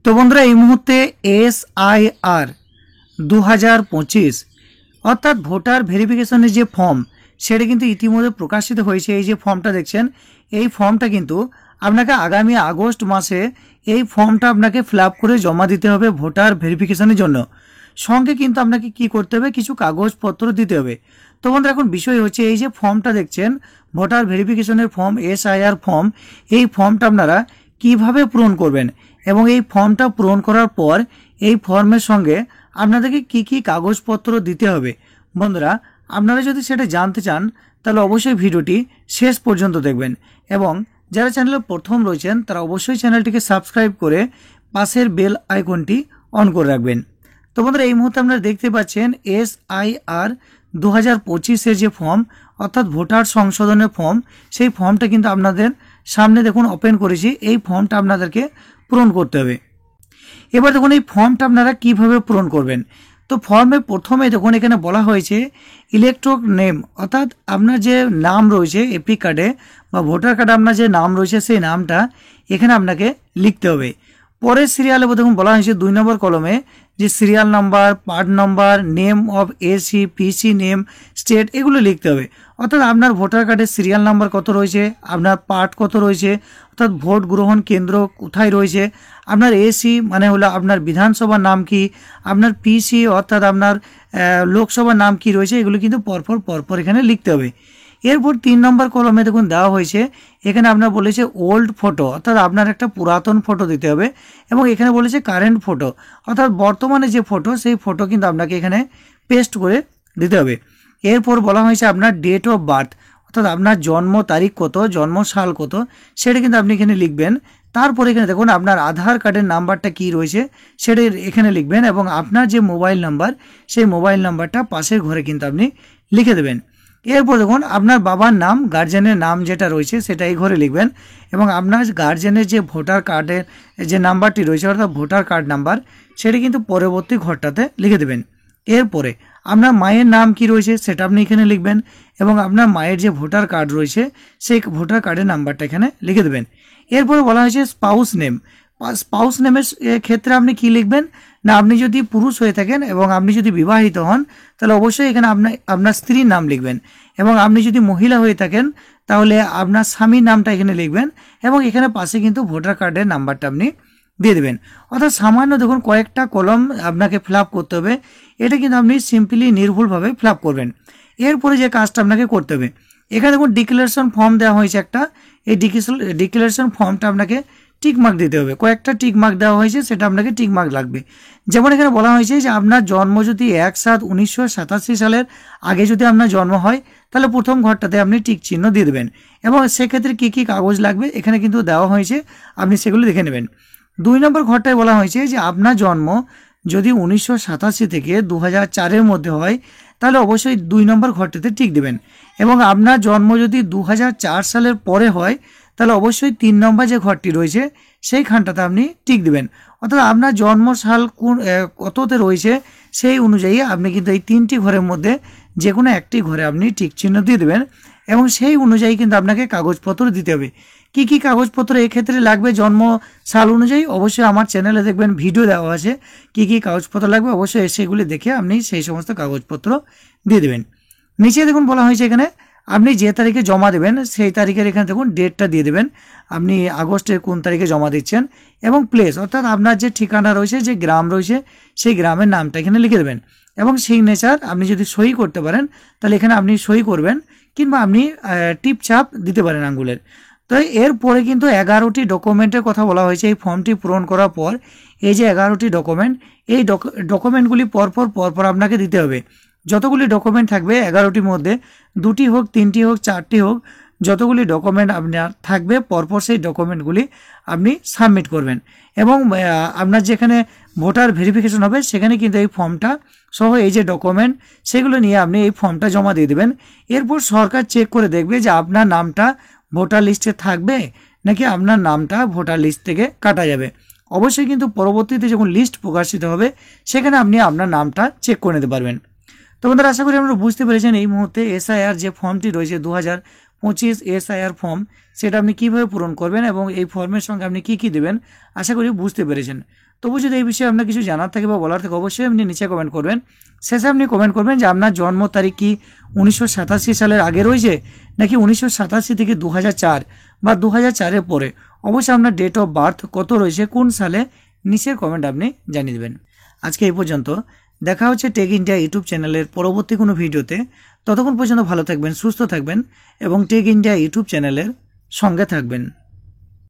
তো বন্ধুরা এই মুহূর্তে SIR 2025 অর্থাৎ ভোটার ভেরিফিকেশনের যে ফর্ম সেটা কিন্তু ইতিমধ্যে প্রকাশিত হয়েছে। এই যে ফর্মটা দেখছেন এই ফর্মটা কিন্তু আপনাকে আগামী আগস্ট মাসে এই ফর্মটা আপনাকে ফিল আপ করে জমা দিতে হবে ভোটার ভেরিফিকেশনের জন্য। সঙ্গে কিন্তু আপনাকে কি করতে হবে, কিছু কাগজপত্র দিতে হবে। তো বন্ধুরা এখন বিষয় হচ্ছে এই যে ফর্মটা দেখছেন ভোটার ভেরিফিকেশনের ফর্ম SIR ফর্ম, এই ফর্মটা আপনারা কিভাবে পূরণ করবেন এবং এই ফর্মটা পূরণ করার পর এই ফর্মের সঙ্গে আপনাদেরকে কি কি কাগজপত্র দিতে হবে। বন্ধুরা আপনারা যদি সেটা জানতে চান তাহলে অবশ্যই ভিডিওটি শেষ পর্যন্ত দেখবেন এবং যারা চ্যানেলে প্রথম রয়েছেন তারা অবশ্যই চ্যানেলটিকে সাবস্ক্রাইব করে পাশের বেল আইকনটি অন করে রাখবেন। তো বন্ধুরা এই মুহূর্তে আপনারা দেখতে পাচ্ছেন SIR 2025 যে ফর্ম অর্থাৎ ভোটার সংশোধনের ফর্ম, সেই ফর্মটা কিন্তু আপনাদের সামনে দেখুন ওপেন করেছি। এই ফর্মটা আপনাদেরকে পূরণ করতে হবে। এবার দেখুন এই ফর্মটা আপনারা কিভাবে পূরণ করবেন। তো ফর্মে প্রথমে দেখুন এখানে বলা হয়েছে ইলেকট্রক নেম, অর্থাৎ আপনার যে নাম রয়েছে এপিক কার্ডে বা ভোটার কার্ডে আপনার যে নাম রয়েছে সেই নামটা এখানে আপনাকে লিখতে হবে। পরের সিরিয়ালে দেখুন বলা হয়েছে 2 নম্বর কলমে যে serial number, part number, name of AC, PC name, state এগুলো লিখতে হবে। অর্থাৎ আপনার ভোটার কার্ডের সিরিয়াল নাম্বার কত রয়েছে, আপনার পার্ট কত রয়েছে, অর্থাৎ ভোট গ্রহণ কেন্দ্র কোথায় রয়েছে, আপনার AC মানে হলো আপনার বিধানসভার নাম কি, আপনার PC অর্থাৎ আপনার লোকসভার নাম কি রয়েছে, এগুলো কিন্তু পরপর এখানে লিখতে হবে। এরপর 3 নম্বর কলমে দেখুন দেওয়া হয়েছে এখানে আপনার বলেছে ওল্ড ফটো, অর্থাৎ আপনার একটা পুরাতন ফটো দিতে হবে এবং এখানে বলেছে কারেন্ট ফটো, অর্থাৎ বর্তমানে যে ফটো সেই ফটো কিন্তু আপনাকে এখানে পেস্ট করে দিতে হবে। এরপর বলা হয়েছে আপনার ডেট অফ বার্থ, অর্থাৎ আপনার জন্ম তারিখ কত, জন্ম সাল কত, সেটা কিন্তু আপনি এখানে লিখবেন। তারপর এখানে দেখুন আপনার আধার কার্ডের নাম্বারটা কি রয়েছে সেটা এখানে লিখবেন এবং আপনার যে মোবাইল নাম্বার সেই মোবাইল নাম্বারটা পাশের ঘরে কিন্তু আপনি লিখে দেবেন। এরপর দেখুন আপনার বাবার নাম, গার্জেনের নাম যেটা রয়েছে সেটা এই ঘরে লিখবেন এবং আপনার গার্জেনের যে ভোটার কার্ডের যে নাম্বারটি রয়েছে অর্থাৎ ভোটার কার্ড নাম্বার সেটা কিন্তু পরবর্তী ঘরটাতে লিখে দেবেন। এরপরে আপনার মায়ের নাম কি রয়েছে সেটা আপনি এখানে লিখবেন এবং আপনার মায়ের যে ভোটার কার্ড রয়েছে সেই ভোটার কার্ডের নাম্বারটা এখানে লিখে দেবেন। এরপরে বলা হয়েছে স্পাউস নেম। স্পাউস নেমের ক্ষেত্রে আপনি কি লিখবেন না, আপনি যদি পুরুষ হয়ে থাকেন এবং আপনি যদি বিবাহিত হন তাহলে অবশ্যই এখানে আপনার স্ত্রীর নাম লিখবেন এবং আপনি যদি মহিলা হয়ে থাকেন তাহলে আপনার স্বামীর নামটা এখানে লিখবেন এবং এখানে পাশে কিন্তু ভোটার কার্ডের নাম্বারটা আপনি দিয়ে দেবেন। অর্থাৎ সামান্য দেখুন কয়েকটা কলম আপনাকে ফিল আপ করতে হবে। এটা কিন্তু আপনি সিম্পলি নির্ভুলভাবে ফিল আপ করবেন। এরপরে যে কাজটা আপনাকে করতে হবে এখানে দেখুন ডিক্লারেশন ফর্ম দেওয়া হয়েছে একটা, এই ডিক্লারেশন ফর্মটা আপনাকে টিক মার্ক দিতে হবে। কয়েকটা টিক মার্ক দেওয়া হয়েছে সেটা আপনাকে টিক মার্ক লাগবে। যেমন এখানে বলা হয়েছে যে আপনার জন্ম যদি 1/7/1987 সালের আগে যদি আপনার জন্ম হয় তাহলে প্রথম ঘরটাতে আপনি টিক চিহ্ন দিয়ে দেবেন এবং সেক্ষেত্রে কী কী কাগজ লাগবে এখানে কিন্তু দেওয়া হয়েছে, আপনি সেগুলো দেখে নেবেন। 2 নম্বর ঘরটায় বলা হয়েছে যে আপনার জন্ম যদি 1987 থেকে 2004-এর মধ্যে হয় তাহলে অবশ্যই 2 নম্বর ঘরটাতে টিক দেবেন এবং আপনার জন্ম যদি 2004 সালের পরে হয় তাহলে অবশ্যই 3 নম্বর যে ঘরটি রয়েছে সেইখানটাতে আপনি টিক দেবেন। অর্থাৎ আপনার জন্ম সাল কততে রয়েছে সেই অনুযায়ী আপনি কিন্তু এই 3টি ঘরের মধ্যে যে কোনো একটি ঘরে আপনি টিক চিহ্ন দিয়ে দেবেন এবং সেই অনুযায়ী কিন্তু আপনাকে কাগজপত্র দিতে হবে। কি কি কাগজপত্র এক্ষেত্রে লাগবে জন্ম সাল অনুযায়ী অবশ্যই আমার চ্যানেলে দেখবেন ভিডিও দেওয়া আছে কি কি কাগজপত্র লাগবে, অবশ্যই সেগুলি দেখে আপনি সেই সমস্ত কাগজপত্র দিয়ে দেবেন। নিচে দেখুন বলা হয়েছে এখানে আপনি যে তারিখে জমা দেবেন সেই তারিখের এখানে দেখুন ডেটটা দিয়ে দেবেন, আপনি আগস্টের কোন তারিখে জমা দিচ্ছেন এবং প্লেস অর্থাৎ আপনার যে ঠিকানা রয়েছে যে গ্রাম রয়েছে সেই গ্রামের নামটা এখানে লিখে দেবেন এবং সিগনেচার আপনি যদি সই করতে পারেন তাহলে এখানে আপনি সই করবেন কিংবা আপনি টিপচাপ দিতে পারেন আঙ্গুলের। তো এরপরে কিন্তু 11টি ডকুমেন্টের কথা বলা হয়েছে এই ফর্মটি পূরণ করার পর। এই যে 11টি ডকুমেন্ট, এই ডকুমেন্টগুলি পরপর আপনাকে দিতে হবে। যতগুলি ডকুমেন্ট থাকবে 11টির মধ্যে 2টি হোক, 3টি হোক, 4টি হোক, যতগুলি ডকুমেন্ট আপনার থাকবে পরপর সেই ডকুমেন্টগুলি আপনি সাবমিট করবেন এবং আপনার যেখানে ভোটার ভেরিফিকেশন হবে সেখানে কিন্তু এই ফর্মটা সহ এই যে ডকুমেন্ট সেগুলো নিয়ে আপনি এই ফর্মটা জমা দিয়ে দেবেন। এরপর সরকার চেক করে দেখবে যে আপনার নামটা ভোটার লিস্টে থাকবে নাকি আপনার নামটা ভোটার লিস্ট থেকে কাটা যাবে। অবশ্যই কিন্তু পরবর্তীতে যখন লিস্ট প্রকাশিত হবে সেখানে আপনি আপনার নামটা চেক করে নিতে পারবেন। তো বন্ধুরা আশা করি আপনারা বুঝতে পেরেছেন এই মুহূর্তে SIR যে ফর্মটি রয়েছে 25 SIR ফর্ম সেটা আপনি কীভাবে পূরণ করবেন এবং এই ফর্মের সঙ্গে আপনি কী কী দেবেন আশা করি বুঝতে পেরেছেন। তবু যদি এই বিষয়ে আপনার কিছু জানার থাকে বা বলার থাকে অবশ্যই আপনি নিচে কমেন্ট করবেন। শেষে আপনি কমেন্ট করবেন যে আপনার জন্ম তারিখ কি 1987 সালের আগে রয়েছে নাকি 1987 থেকে 2004 বা 2004-এর পরে। অবশ্যই আপনার ডেট অফ বার্থ কত রয়েছে কোন সালে নিচের কমেন্ট আপনি জানিয়ে দেবেন। আজকে এই পর্যন্ত, দেখা হচ্ছে টেক ইন্ডিয়া ইউটিউব চ্যানেলের পরবর্তী কোনো ভিডিওতে। ততক্ষণ পর্যন্ত ভালো থাকবেন, সুস্থ থাকবেন এবং টেক ইন্ডিয়া ইউটিউব চ্যানেলের সঙ্গে থাকবেন।